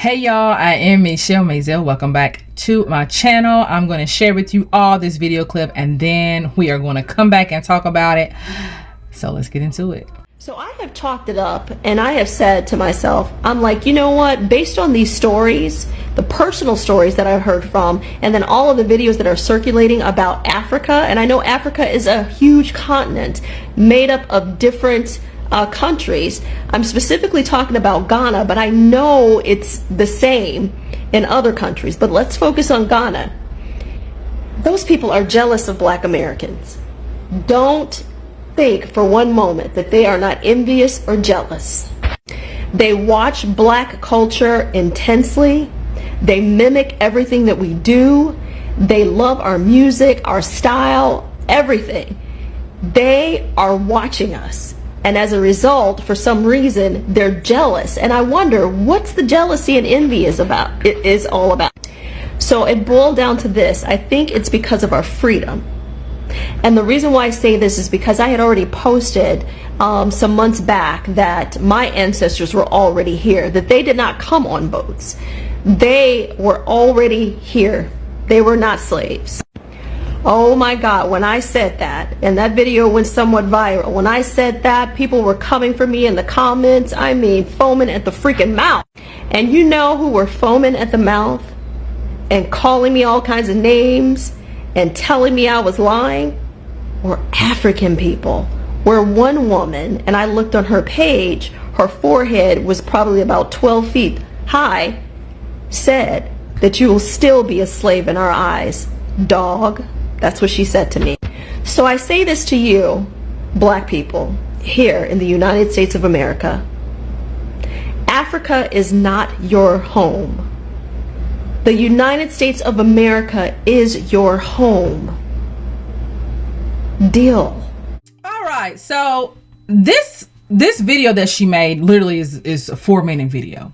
Hey y'all, I am Mazelleغ. Welcome back to my channel. I'm going to share with you all this video clip and then we are going to come back and talk about it. So let's get into it. So I have chalked it up and I have said to myself, I'm like, you know what, based on these stories, the personal stories that I've heard from, and then all of the videos that are circulating about Africa, and I know Africa is a huge continent made up of different countries. I'm specifically talking about Ghana, but I know it's the same in other countries. But let's focus on Ghana. Those people are jealous of Black Americans. Don't think for one moment that they are not envious or jealous. They watch Black culture intensely. They mimic everything that we do. They love our music, our style, everything. They are watching us. And as a result, for some reason, they're jealous. And I wonder, what's the jealousy and envy is all about? So it boiled down to this. I think it's because of our freedom. And the reason why I say this is because I had already posted some months back that my ancestors were already here, that they did not come on boats. They were already here. They were not slaves. Oh my God, when I said that, and that video went somewhat viral, when I said that, people were coming for me in the comments, I mean, foaming at the freaking mouth. And you know who were foaming at the mouth and calling me all kinds of names and telling me I was lying? Were African people. Where one woman, and I looked on her page, her forehead was probably about 12 feet high, said that you will still be a slave in our eyes, dog. That's what she said to me. So I say this to you, Black people, here in the United States of America. Africa is not your home. The United States of America is your home. Deal. All right, so this video that she made literally is a 4-minute video.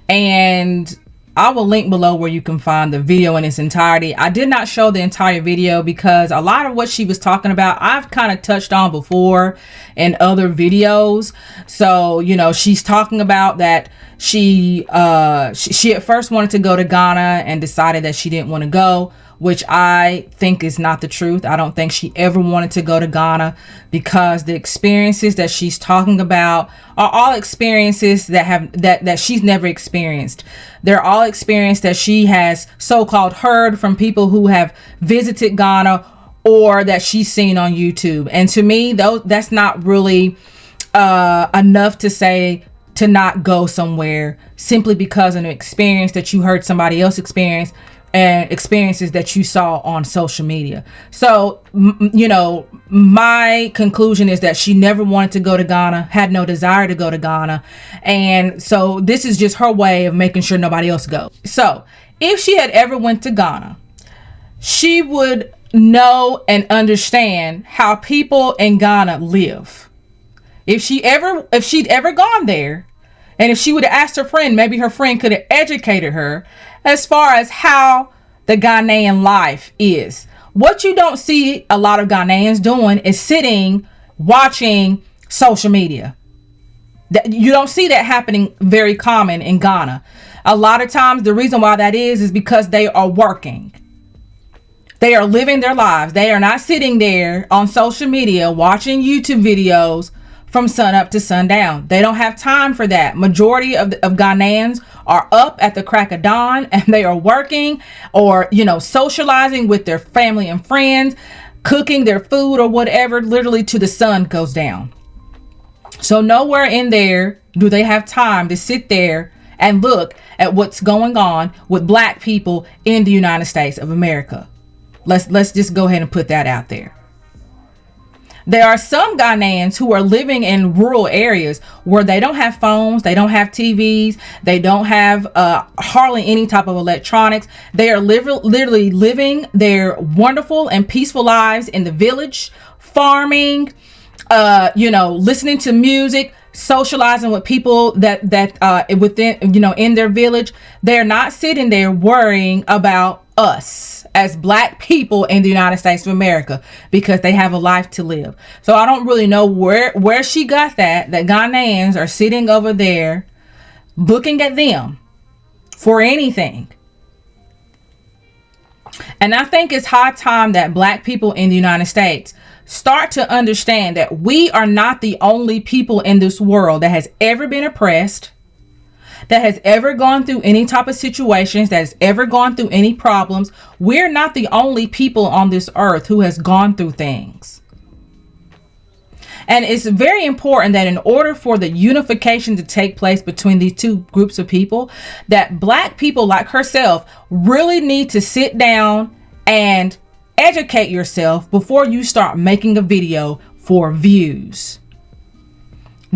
And I will link below where you can find the video in its entirety. I did not show the entire video because a lot of what she was talking about, I've kind of touched on before in other videos. So, you know, she's talking about that she at first wanted to go to Ghana and decided that she didn't want to go, which I think is not the truth. I don't think she ever wanted to go to Ghana because the experiences that she's talking about are all experiences that she's never experienced. They're all experiences that she has so-called heard from people who have visited Ghana or that she's seen on YouTube. And to me, that's not really enough to say to not go somewhere simply because of an experience that you heard somebody else experience and experiences that you saw on social media. So, you know, my conclusion is that she never wanted to go to Ghana, had no desire to go to Ghana. And so this is just her way of making sure nobody else goes. So if she had ever went to Ghana, she would know and understand how people in Ghana live. If she'd ever gone there, and if she would have asked her friend, maybe her friend could have educated her as far as how the Ghanaian life is. What you don't see a lot of Ghanaians doing is sitting, watching social media. You don't see that happening very common in Ghana. A lot of times the reason why that is because they are working. They are living their lives. They are not sitting there on social media watching YouTube videos from sun up to sundown. They don't have time for that. Majority of Ghanaians are up at the crack of dawn and they are working or, you know, socializing with their family and friends, cooking their food or whatever, literally to the sun goes down. So nowhere in there do they have time to sit there and look at what's going on with Black people in the United States of America. Let's just go ahead and put that out there. There are some Ghanaians who are living in rural areas where they don't have phones, they don't have TVs, they don't have hardly any type of electronics. They are literally living their wonderful and peaceful lives in the village, farming, you know, listening to music, socializing with people that within, you know, in their village. They're not sitting there worrying about us as Black people in the United States of America because they have a life to live. So I don't really know where she got that Ghanaians are sitting over there looking at them for anything. And I think it's high time that Black people in the United States start to understand that we are not the only people in this world that has ever been oppressed, that has ever gone through any type of situations, that has ever gone through any problems. We're not the only people on this earth who has gone through things. And it's very important that in order for the unification to take place between these two groups of people, that Black people like herself really need to sit down and educate yourself before you start making a video for views.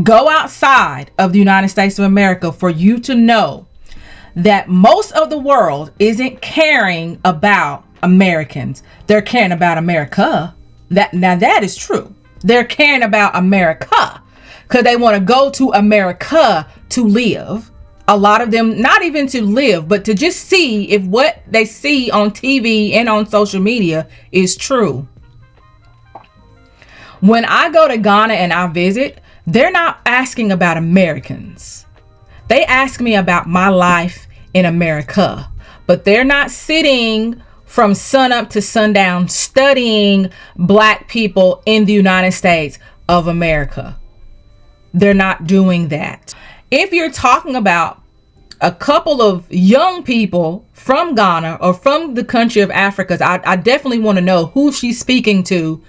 Go outside of the United States of America for you to know that most of the world isn't caring about Americans. They're caring about America. That is true. They're caring about America because they want to go to America to live. A lot of them, not even to live, but to just see if what they see on TV and on social media is true. When I go to Ghana and I visit, they're not asking about Americans. They ask me about my life in America, but they're not sitting from sunup to sundown studying Black people in the United States of America. They're not doing that. If you're talking about a couple of young people from Ghana or from the country of Africa, I definitely want to know who she's speaking to,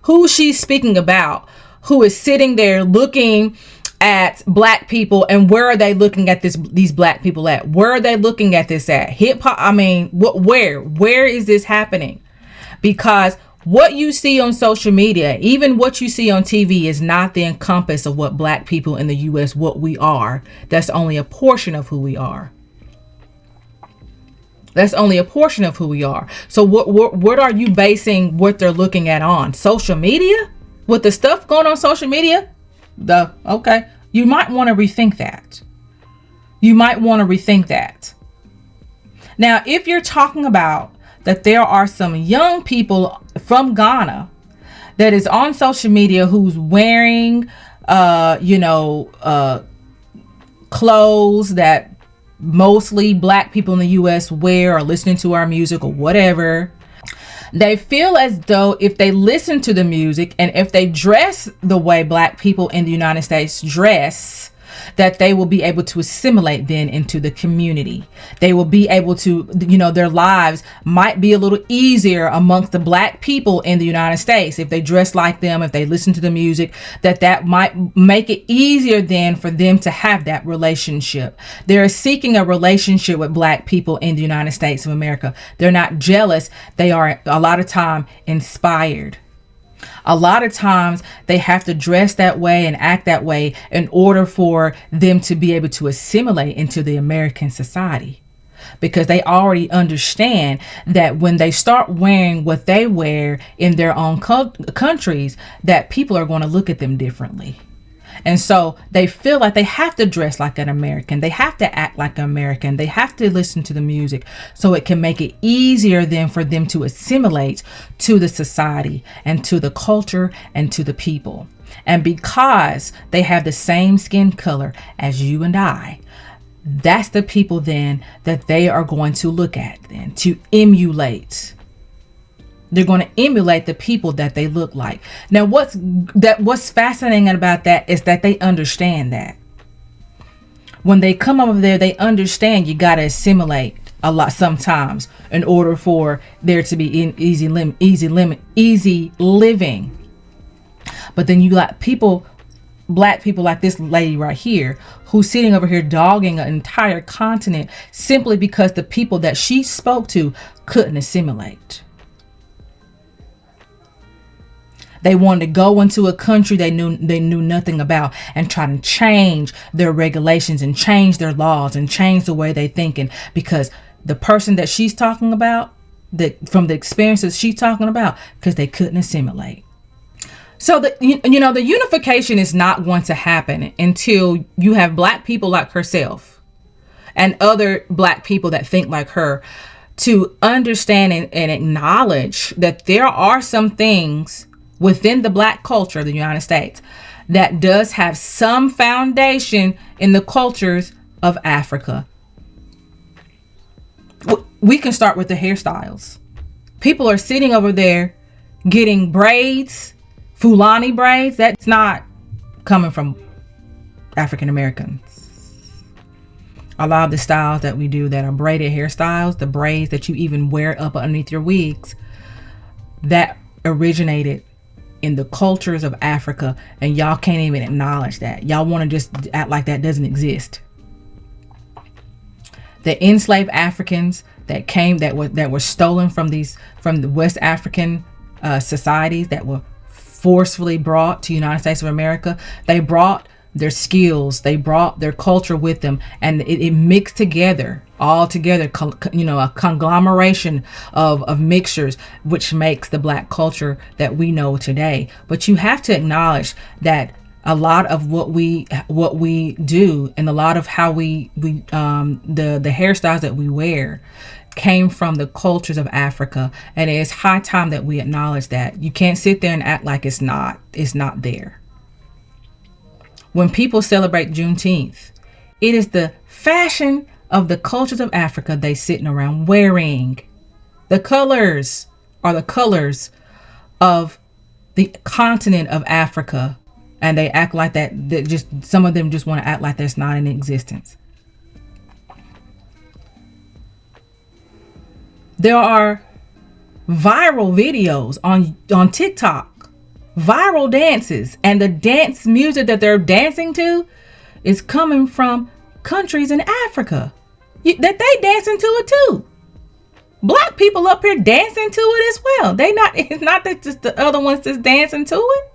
who she's speaking about, who is sitting there looking at Black people, and where are they looking at these Black people at? Where are they looking at this at? Hip hop. I mean, where is this happening? Because what you see on social media, even what you see on TV, is not the encompass of what Black people in the U.S., what we are. That's only a portion of who we are. That's only a portion of who we are. So what are you basing what they're looking at on? Social media? With the stuff going on social media? Okay. You might want to rethink that. You might want to rethink that. Now, if you're talking about that there are some young people from Ghana that is on social media who's wearing, clothes that mostly Black people in the U.S. wear, or listening to our music or whatever, they feel as though if they listen to the music and if they dress the way Black people in the United States dress, that they will be able to assimilate then into the community. They will be able to, their lives might be a little easier amongst the Black people in the United States if they dress like them, if they listen to the music, that might make it easier then for them to have that relationship. They're seeking a relationship with Black people in the United States of America. They're not jealous. They are a lot of time inspired. A lot of times they have to dress that way and act that way in order for them to be able to assimilate into the American society, because they already understand that when they start wearing what they wear in their own countries, that people are going to look at them differently. And so they feel like they have to dress like an American. They have to act like an American. They have to listen to the music so it can make it easier then for them to assimilate to the society and to the culture and to the people. And because they have the same skin color as you and I, that's the people then that they are going to look at then to emulate. They're going to emulate the people that they look like. Now, what's fascinating about that is that they understand that. When they come over there, they understand you got to assimilate a lot sometimes in order for there to be easy living. But then you got people, Black people like this lady right here, who's sitting over here dogging an entire continent simply because the people that she spoke to couldn't assimilate. They wanted to go into a country they knew nothing about and try to change their regulations and change their laws and change the way they thinking, because the person that she's talking about, from the experiences she's talking about, because they couldn't assimilate. So the unification is not going to happen until you have Black people like herself and other Black people that think like her to understand and acknowledge that there are some things within the Black culture of the United States that does have some foundation in the cultures of Africa. We can start with the hairstyles. People are sitting over there getting braids, Fulani braids. That's not coming from African Americans. A lot of the styles that we do that are braided hairstyles, the braids that you even wear up underneath your wigs, that originated in the cultures of Africa, and y'all can't even acknowledge that. Y'all want to just act like that doesn't exist. The enslaved Africans that came, that were stolen from the West African societies, that were forcefully brought to the United States of America, they brought their skills, they brought their culture with them, and it mixed together, all together, a conglomeration of mixtures, which makes the black culture that we know today. But you have to acknowledge that a lot of what we do, and a lot of how the hairstyles that we wear came from the cultures of Africa, and it's high time that we acknowledge that. You can't sit there and act like it's not there. When people celebrate Juneteenth, it is the fashion of the cultures of Africa they sitting around wearing. The colors are the colors of the continent of Africa, and they act like that. Some of them just want to act like that's not in existence. There are viral videos on TikTok, viral dances, and the dance music that they're dancing to is coming from countries in Africa that they dancing to it too. Black people up here dancing to it as well. It's not that just the other ones just dancing to it.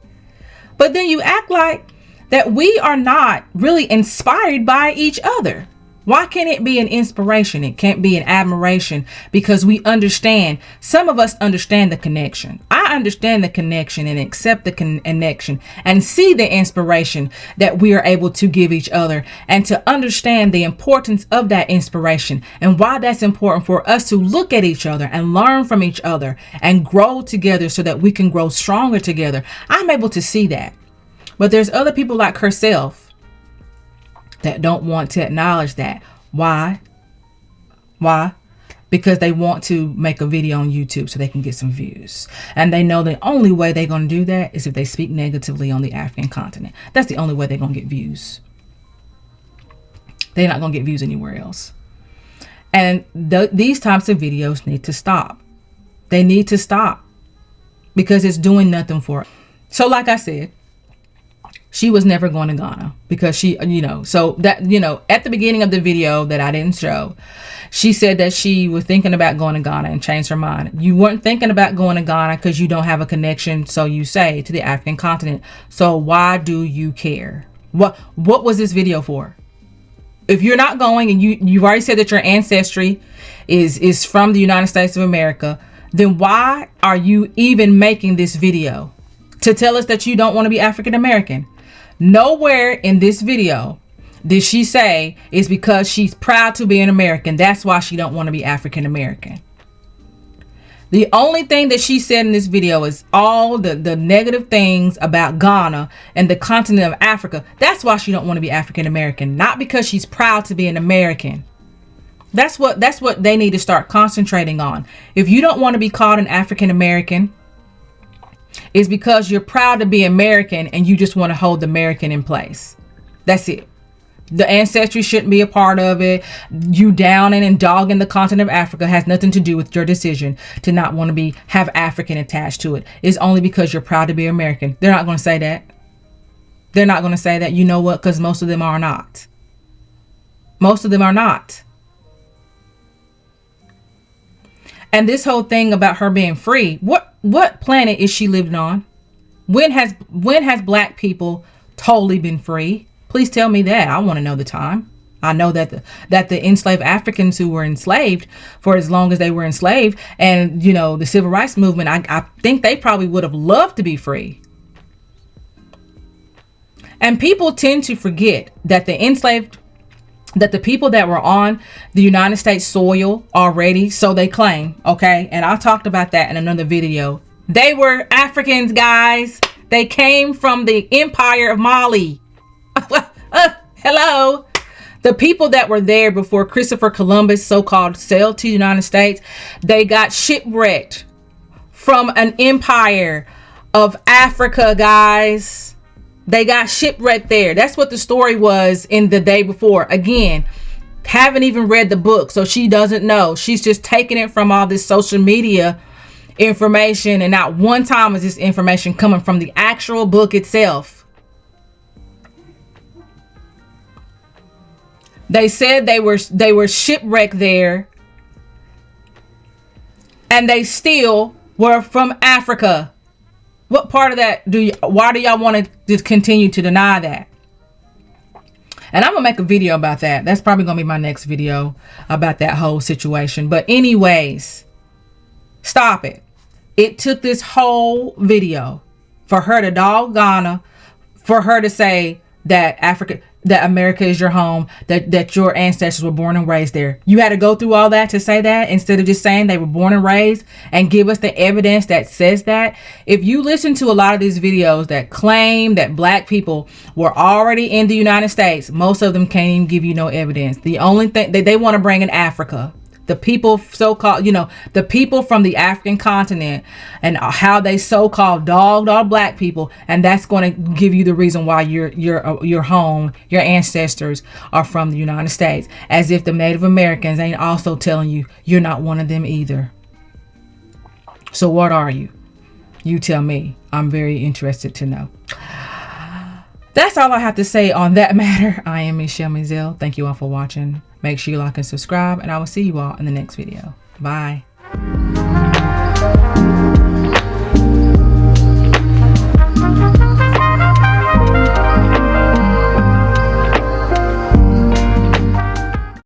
But then you act like that we are not really inspired by each other. Why can't it be an inspiration? It can't be an admiration, because we understand. Some of us understand the connection. I understand the connection and accept the connection and see the inspiration that we are able to give each other, and to understand the importance of that inspiration and why that's important for us to look at each other and learn from each other and grow together so that we can grow stronger together. I'm able to see that. But there's other people like herself that don't want to acknowledge that. Why? Because they want to make a video on YouTube so they can get some views. And they know the only way they're going to do that is if they speak negatively on the African continent. That's the only way they're going to get views. They're not going to get views anywhere else. And these types of videos need to stop. They need to stop, because it's doing nothing for it. So like I said, she was never going to Ghana, because she, so that, at the beginning of the video that I didn't show, she said that she was thinking about going to Ghana and changed her mind. You weren't thinking about going to Ghana because you don't have a connection, so you say, to the African continent. So why do you care? What was this video for? If you're not going, and you've already said that your ancestry is from the United States of America, then why are you even making this video? To tell us that you don't want to be African American? Nowhere in this video did she say it's because she's proud to be an American. That's why she don't want to be African American. The only thing that she said in this video is all the negative things about Ghana and the continent of Africa. That's why she don't want to be African American, not because she's proud to be an American. That's what they need to start concentrating on. If you don't want to be called an African American, it's because you're proud to be American and you just want to hold the American in place. That's it. The ancestry shouldn't be a part of it. You downing and dogging the continent of Africa has nothing to do with your decision to not want to have African attached to it. It's only because you're proud to be American. They're not going to say that. They're not going to say that. You know what? Because most of them are not. Most of them are not. And this whole thing about her being free, what planet is she living on? When has black people totally been free? Please tell me that. I want to know the time. I know that the enslaved Africans who were enslaved for as long as they were enslaved, and the civil rights movement, I think they probably would have loved to be free. And people tend to forget that the people that were on the United States soil already, so they claim, okay? And I talked about that in another video. They were Africans, guys. They came from the Empire of Mali. Hello. The people that were there before Christopher Columbus so-called sailed to the United States, they got shipwrecked from an empire of Africa, guys. They got shipwrecked there. That's what the story was in the day before. Again, haven't even read the book, so she doesn't know. She's just taking it from all this social media information, and not one time is this information coming from the actual book itself. They said they were shipwrecked there, and they still were from Africa. What part of that why do y'all want to continue to deny that? And I'm gonna make a video about that. That's probably gonna be my next video about that whole situation. But anyways, stop it. It took this whole video for her to dog Ghana, for her to say that America is your home, that your ancestors were born and raised there. You had to go through all that to say that, instead of just saying they were born and raised and give us the evidence that says that. If you listen to a lot of these videos that claim that black people were already in the United States, most of them can't even give you no evidence. The only thing they want to bring in Africa, the people so-called, the people from the African continent, and how they so-called dogged all black people, and that's going to give you the reason why your home, your ancestors are from the United States, as if the Native Americans ain't also telling you you're not one of them either. So what are you? You tell me. I'm very interested to know. That's all I have to say on that matter. I am Michele Mazelleغ. Thank you all for watching. Make sure you like and subscribe, and I will see you all in the next video. Bye.